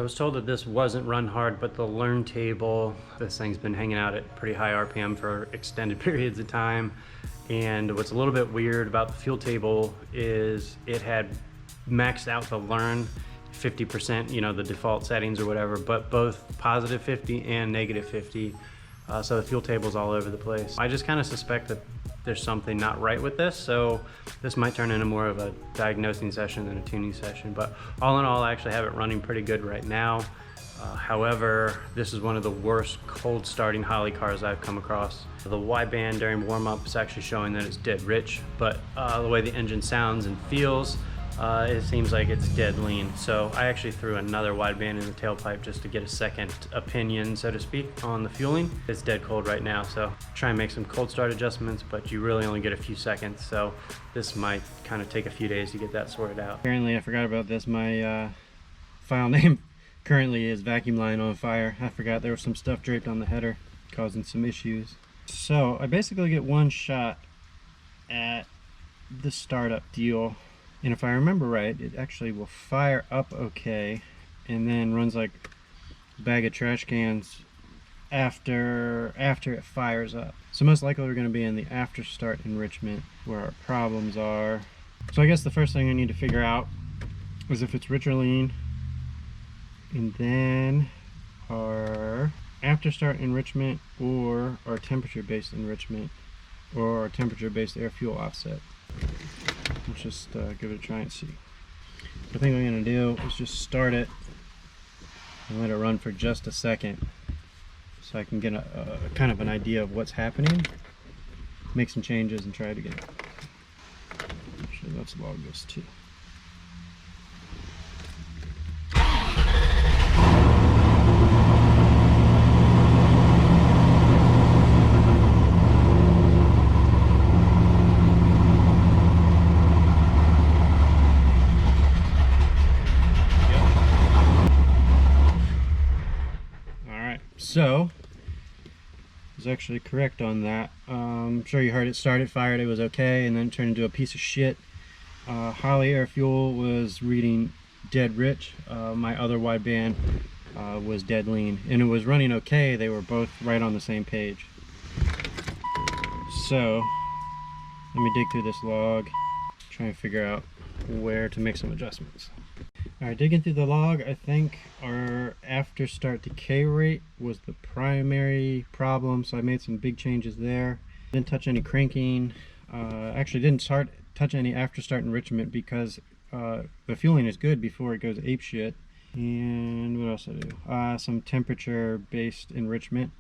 So I was told that this wasn't run hard, but the learn table, this thing's been hanging out at pretty high RPM for extended periods of time. And what's a little bit weird about the fuel table is it had maxed out the learn 50%, you know, the default settings or whatever, but both positive 50 and negative 50. So the fuel table's all over the place. I just kind of suspect that there's something not right with this, so this might turn into more of a diagnosing session than a tuning session. But all in all, I actually have it running pretty good right now. However, this is one of the worst cold starting Holley cars I've come across. The wideband during warm-up is actually showing that it's dead rich, but the way the engine sounds and feels, it seems like it's dead lean. So I actually threw another wideband in the tailpipe just to get a second opinion, so to speak, on the fueling. It's dead cold right now, so try and make some cold start adjustments, but you really only get a few seconds, so this might kind of take a few days to get that sorted out. Apparently I forgot about this. My file name currently is vacuum line on fire. I forgot there was some stuff draped on the header causing some issues. So I basically get one shot at the startup deal. And if I remember right, it actually will fire up okay and then runs like a bag of trash cans after it fires up. So most likely we're going to be in the after start enrichment where our problems are. So I guess the first thing I need to figure out is if it's rich or lean, and then our after start enrichment or our temperature based enrichment or our temperature based air fuel offset. Let's just give it a try and see. The thing I'm going to do is just start it and let it run for just a second so I can get a kind of an idea of what's happening, make some changes and try it again. Actually, let's log this too. So, I was actually correct on that. I'm sure you heard it started, fired, it was okay, and then it turned into a piece of shit. Holley air fuel was reading dead rich. My other wideband was dead lean, and it was running okay. They were both right on the same page. So, let me dig through this log, try and figure out where to make some adjustments. Alright, digging through the log, I think our after start decay rate was the primary problem, so I made some big changes there. Didn't touch any cranking, actually didn't touch any after start enrichment because the fueling is good before it goes apeshit. And what else did I do? Some temperature based enrichment,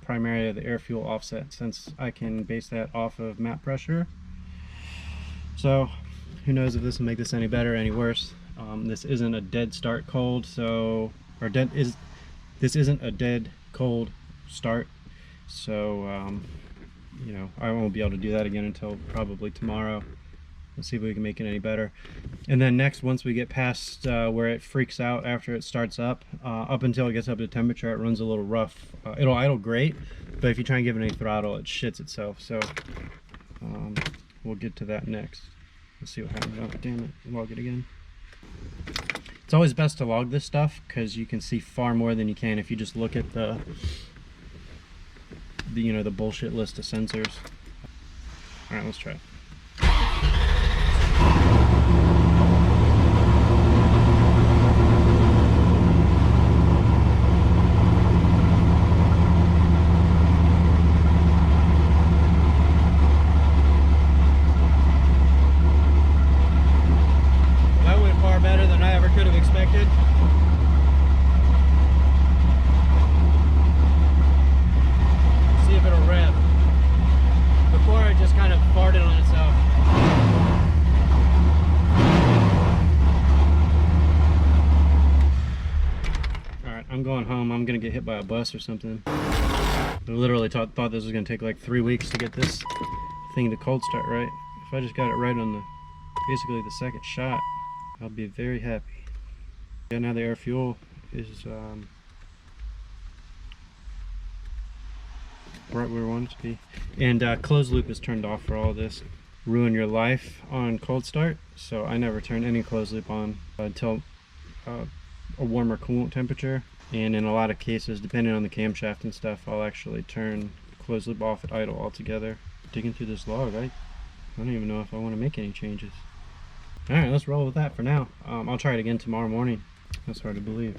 primarily the air fuel offset, since I can base that off of map pressure. So who knows if this will make this any better or any worse. This isn't a dead start cold, so this isn't a dead cold start, so you know, I won't be able to do that again until probably tomorrow. Let's see if we can make it any better. And then next, once we get past where it freaks out after it starts up until it gets up to temperature, it runs a little rough. It'll idle great, but if you try and give it any throttle, it shits itself. So we'll get to that next. Let's see what happens. Oh, damn it, log it again. It's always best to log this stuff because you can see far more than you can if you just look at the you know, the bullshit list of sensors. All right, let's try it. I'm going home. I'm gonna get hit by a bus or something. I literally thought this was gonna take like 3 weeks to get this thing to cold start right. If I just got it right on the basically the second shot, I'll be very happy. Yeah, now the air fuel is right where we want it to be, and closed loop is turned off for all this. Ruin your life on cold start, so I never turn any closed loop on until a warmer coolant temperature. And in a lot of cases, depending on the camshaft and stuff, I'll actually turn closed loop off at idle altogether. Digging through this log, I don't even know if I want to make any changes. Alright, let's roll with that for now. I'll try it again tomorrow morning. That's hard to believe.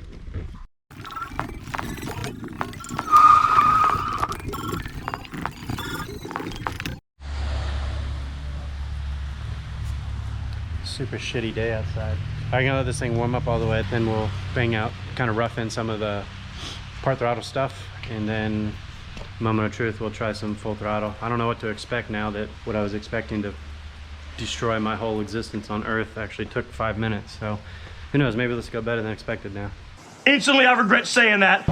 Super shitty day outside. I'm gonna let this thing warm up all the way, then we'll bang out, kind of rough in some of the part throttle stuff, and then moment of truth, we'll try some full throttle. I don't know what to expect now that what I was expecting to destroy my whole existence on Earth actually took 5 minutes. So who knows, maybe this will go better than expected now. Instantly I regret saying that.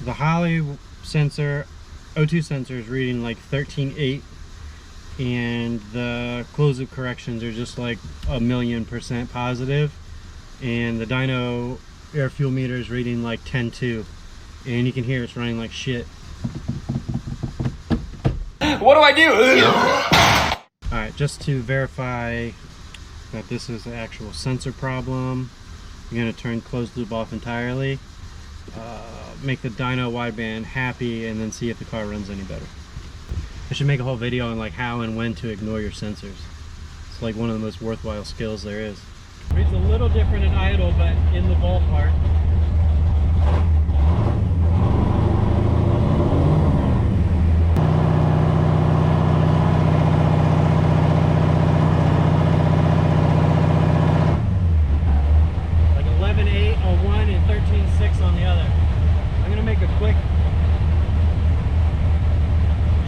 The Holley sensor, O2 sensor, is reading like 13.8, and the closed loop corrections are just like 1,000,000% positive, and the dyno air fuel meter is reading like 10.2, and you can hear it's running like shit. What do I do? Alright, just to verify that this is the actual sensor problem, I'm going to turn closed loop off entirely. Make the dyno wideband happy, and then see if the car runs any better. I should make a whole video on like how and when to ignore your sensors. It's like one of the most worthwhile skills there is. Reads a little different at idle, but in the ballpark. Like 11.8 on one and 13.6 on the other. I'm going to make a quick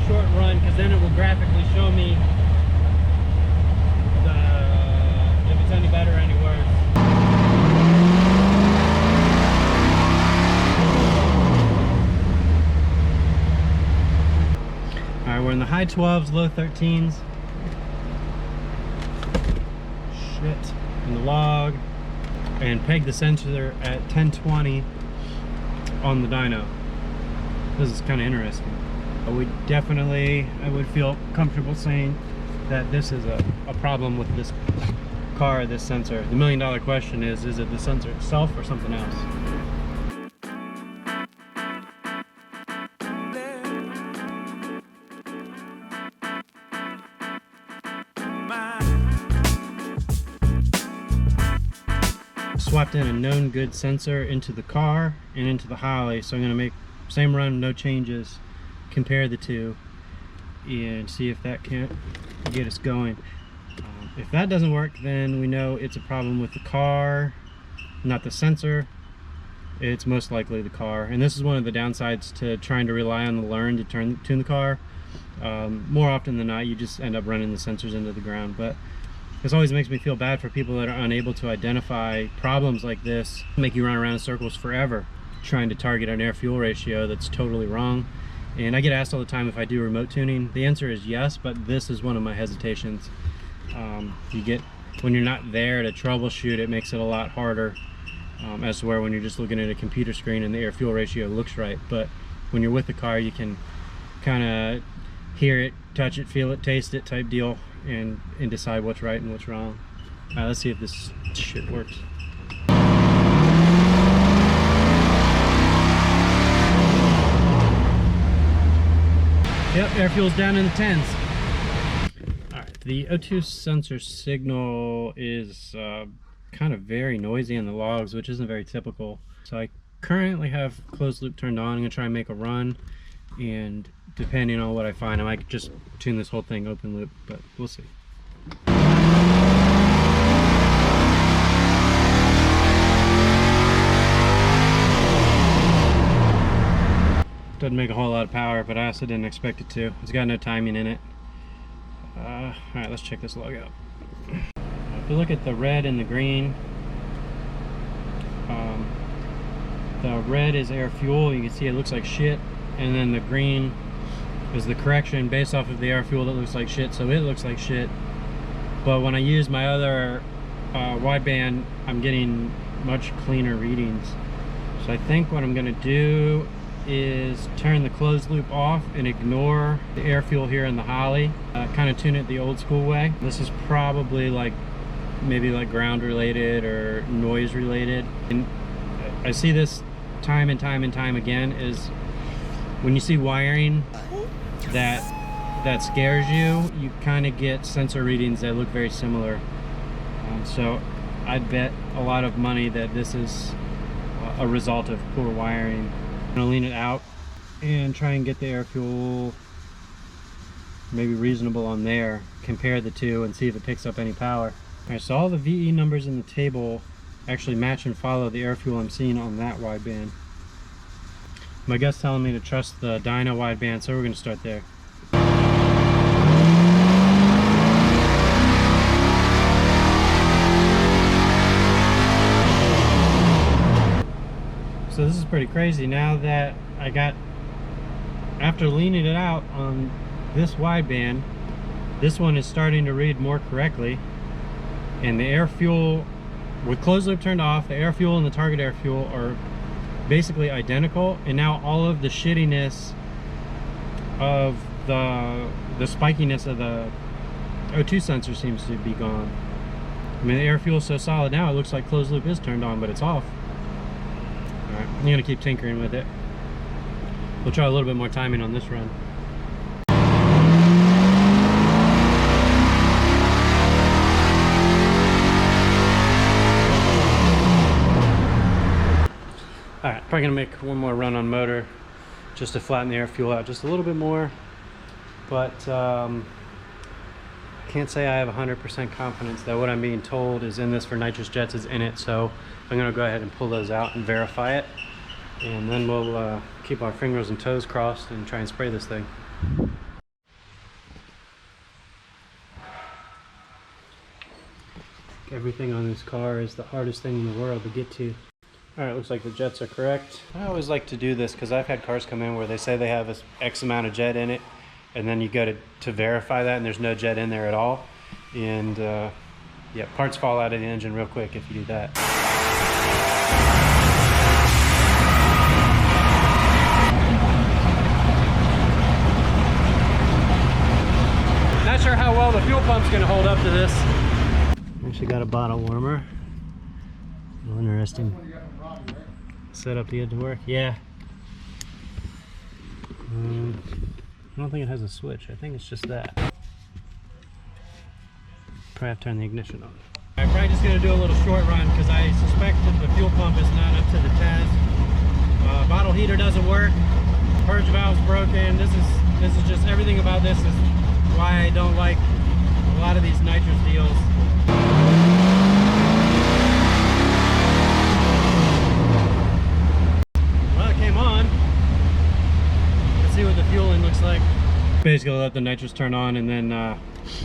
short run, because then it will graphically show me if it's any better or any worse. Alright, we're in the high 12s, low 13s. Shit. In the log. And peg the sensor at 1020 on the dyno. This is kind of interesting. I would feel comfortable saying that this is a problem with this car, this sensor. The $1,000,000 question is it the sensor itself or something else? Swapped in a known good sensor into the car and into the Holley, so I'm going to make same run, no changes, compare the two, and see if that can't get us going. If that doesn't work, then we know it's a problem with the car, not the sensor. It's most likely the car, and this is one of the downsides to trying to rely on the learn to tune the car. More often than not, you just end up running the sensors into the ground. But this always makes me feel bad for people that are unable to identify problems like this, make you run around in circles forever trying to target an air-fuel ratio that's totally wrong. And I get asked all the time if I do remote tuning. The answer is yes, but this is one of my hesitations. When you're not there to troubleshoot, it makes it a lot harder, as to where when you're just looking at a computer screen and the air-fuel ratio looks right. But when you're with the car, you can kind of hear it, touch it, feel it, taste it type deal, and decide what's right and what's wrong. Let's see if this shit works. Yep, air fuel's down in the 10s. Alright, the O2 sensor signal is kind of very noisy in the logs, which isn't very typical. So I currently have closed loop turned on. I'm going to try and make a run, and depending on what I find, I might just tune this whole thing open loop, but we'll see. Doesn't make a whole lot of power, but I also didn't expect it to. It's got no timing in it. Alright, let's check this log out. If you look at the red and the green, the red is air fuel. You can see it looks like shit, and then the green is the correction based off of the air fuel that looks like shit, so it looks like shit. But when I use my other wideband, I'm getting much cleaner readings. So I think what I'm gonna do is turn the closed loop off and ignore the air fuel here in the Holley. Kind of tune it the old school way. This is probably like maybe like ground related or noise related. And I see this time and time and time again, is when you see wiring that scares you, you kind of get sensor readings that look very similar. So I'd bet a lot of money that this is a result of poor wiring. I'm gonna lean it out and try and get the air fuel maybe reasonable on there, compare the two and see if it picks up any power. All right, so all the VE numbers in the table actually match and follow the air fuel I'm seeing on that wideband. My gut's telling me to trust the dyno wideband, so we're gonna start there. So this is pretty crazy. Now that I got, after leaning it out on this wideband, this one is starting to read more correctly, and the air fuel with closed loop turned off, the air fuel and the target air fuel are basically identical, and now all of the shittiness of the spikiness of the O2 sensor seems to be gone. I mean, the air fuel is so solid now, it looks like closed loop is turned on, but it's off. Alright, I'm gonna keep tinkering with it. We'll try a little bit more timing on this run. Alright, probably gonna make one more run on motor just to flatten the air fuel out just a little bit more, but I can't say I have 100% confidence that what I'm being told is in this for nitrous jets is in it, so I'm gonna go ahead and pull those out and verify it, and then we'll keep our fingers and toes crossed and try and spray this thing. Everything on this car is the hardest thing in the world to get to. Alright, looks like the jets are correct. I always like to do this because I've had cars come in where they say they have a X amount of jet in it, and then you go to verify that and there's no jet in there at all. And yeah, parts fall out of the engine real quick if you do that. Not sure how well the fuel pump's gonna hold up to this. Actually got a bottle warmer. Oh, interesting. Setup to get to work. Yeah. I don't think it has a switch. I think it's just that. Probably have to turn the ignition on. I'm probably just going to do a little short run because I suspect that the fuel pump is not up to the test. Bottle heater doesn't work. Purge valve's broken. This is just everything about this is why I don't like a lot of these nitrous deals. See what the fueling looks like. Basically let the nitrous turn on and then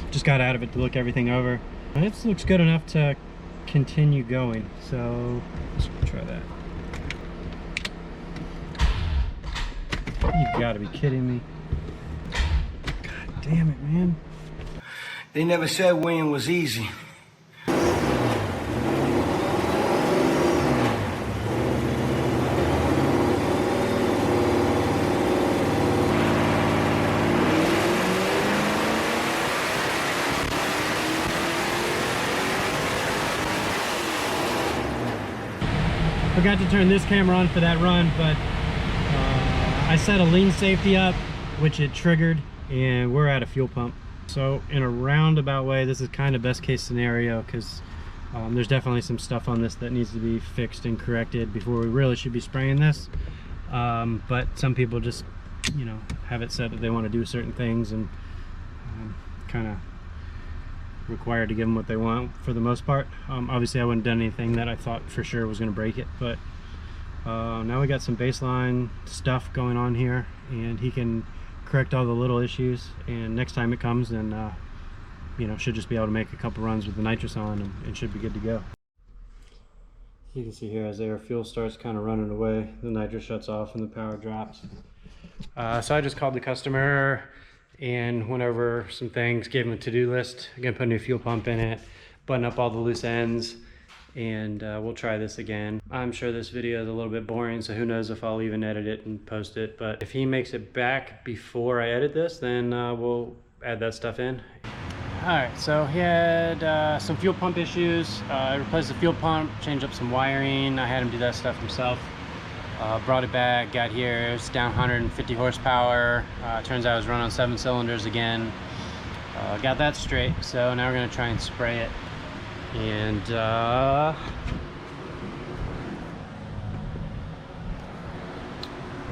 just got out of it to look everything over. This looks good enough to continue going, so let's try that. You've got to be kidding me. God damn it, man. They never said winning was easy. Forgot to turn this camera on for that run, but I set a lean safety up, which it triggered, and we're at a fuel pump. So in a roundabout way, this is kind of best case scenario because there's definitely some stuff on this that needs to be fixed and corrected before we really should be spraying this. But some people just, you know, have it set that they want to do certain things and kind of required to give them what they want for the most part. Obviously I wouldn't have done anything that I thought for sure was going to break it, but now we got some baseline stuff going on here, and he can correct all the little issues, and next time it comes, then you know, should just be able to make a couple runs with the nitrous on and should be good to go. You can see here as the air fuel starts kind of running away, the nitrous shuts off and the power drops. So I just called the customer and went over some things, gave him a to-do list. I'm gonna put a new fuel pump in it, button up all the loose ends, and we'll try this again. I'm sure this video is a little bit boring, so who knows if I'll even edit it and post it, but if he makes it back before I edit this, then we'll add that stuff in. All right, so he had some fuel pump issues. I replaced the fuel pump, changed up some wiring. I had him do that stuff himself. Brought it back, got here, it's down 150 horsepower. Turns out it was run on 7 cylinders again. Got that straight, so now we're gonna try and spray it. And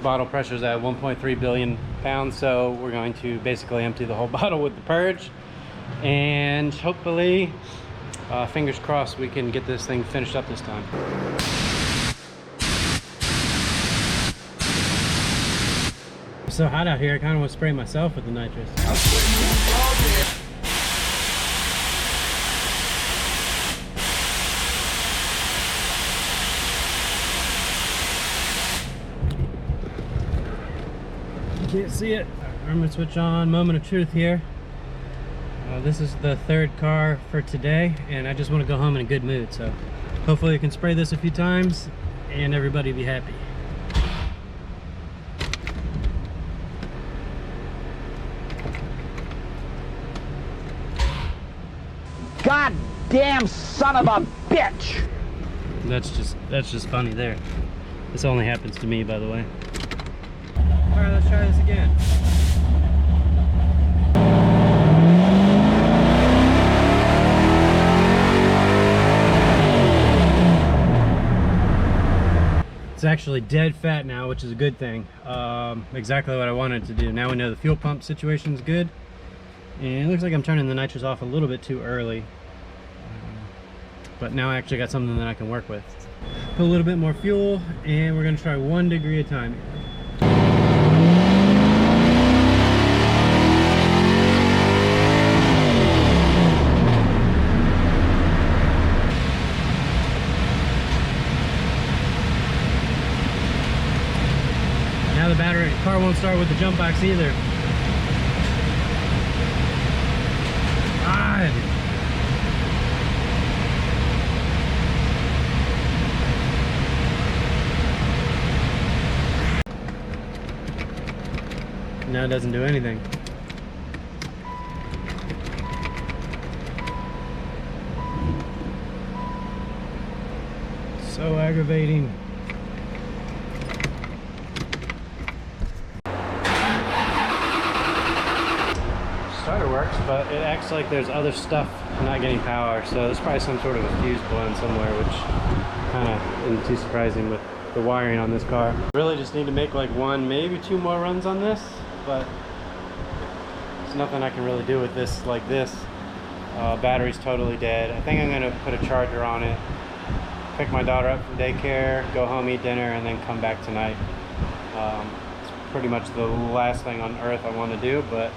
bottle pressure is at 1.3 billion pounds, so we're going to basically empty the whole bottle with the purge. And hopefully, fingers crossed, we can get this thing finished up this time. It's so hot out here, I kind of want to spray myself with the nitrous. You can't see it. I'm gonna switch on moment of truth here. This is the 3rd car for today, and I just want to go home in a good mood, so hopefully I can spray this a few times and everybody be happy. Goddamn son of a bitch! That's just funny there. This only happens to me, by the way. All right, let's try this again. It's actually dead fat now, which is a good thing. Exactly what I wanted to do. Now we know the fuel pump situation's good. And it looks like I'm turning the nitrous off a little bit too early. But now I actually got something that I can work with. Put a little bit more fuel, and we're gonna try 1 degree at a time. Now the car won't start with the jump box either. God. Now it doesn't do anything. So aggravating. Starter works, but it acts like there's other stuff not getting power, so there's probably some sort of a fuse blown somewhere, which kind of isn't too surprising with the wiring on this car. Really just need to make like 1, maybe 2 more runs on this, but there's nothing I can really do with this like this. Battery's totally dead. I think I'm gonna put a charger on it, pick my daughter up from daycare, go home, eat dinner, and then come back tonight. It's pretty much the last thing on earth I want to do, but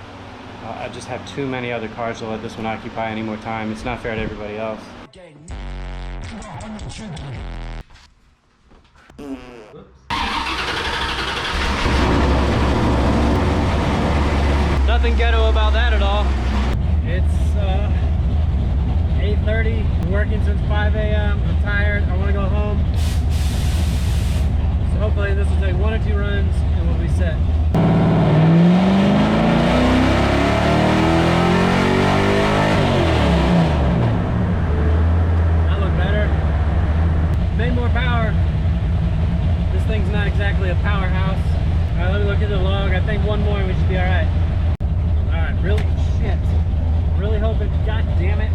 I just have too many other cars to let this one occupy any more time. It's not fair to everybody else. Nothing ghetto about that at all. It's 8:30, working since 5 a.m. I'm tired, I want to go home. So hopefully this will take 1 or 2 runs and we'll be set. That looked better. Made more power. This thing's not exactly a powerhouse. All right, let me look at the log. I think 1 more and we should be all right. All right, really, shit. Really hoping, god damn it.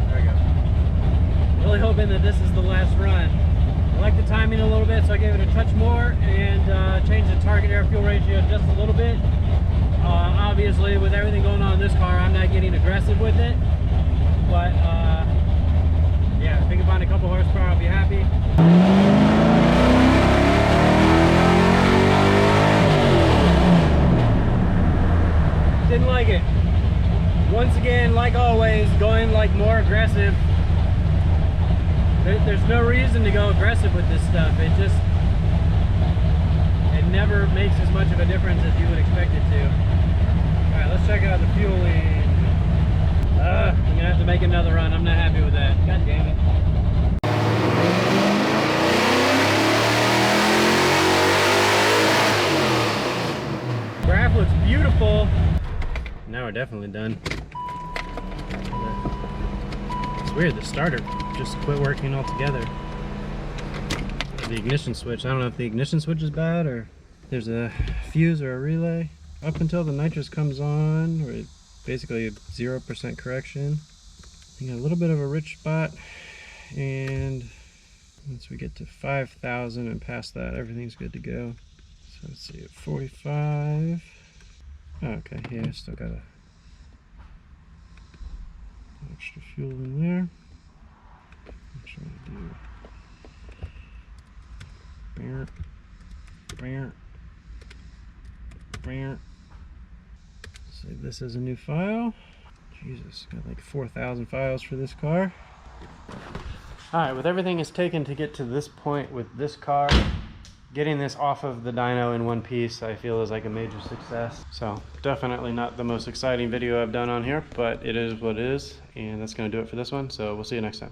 There we go. Really hoping that this is the last run. I like the timing a little bit, so I gave it a touch more and changed the target air fuel ratio just a little bit. Obviously, with everything going on in this car, I'm not getting aggressive with it. But yeah, if we can find a couple horsepower, I'll be happy. Didn't like it. Once again, like always, going like more aggressive. There's no reason to go aggressive with this stuff. It just, never makes as much of a difference as you would expect it to. All right, let's check out the fueling. I'm gonna have to make another run. I'm not happy with that. God damn it. Graph looks beautiful. Now we're definitely done. It's weird, the starter just quit working altogether. The ignition switch, I don't know if the ignition switch is bad or there's a fuse or a relay. Up until the nitrous comes on, or basically 0% correction. You got a little bit of a rich spot, and once we get to 5,000 and past that, everything's good to go. So let's see, at 45. Oh, okay, yeah, still got a extra fuel in there. I'm trying to do save this as a new file. Jesus, got like 4,000 files for this car. Alright, with everything it's taken to get to this point with this car, getting this off of the dyno in one piece I feel is like a major success. So definitely not the most exciting video I've done on here, but it is what it is, and that's going to do it for this one, so we'll see you next time.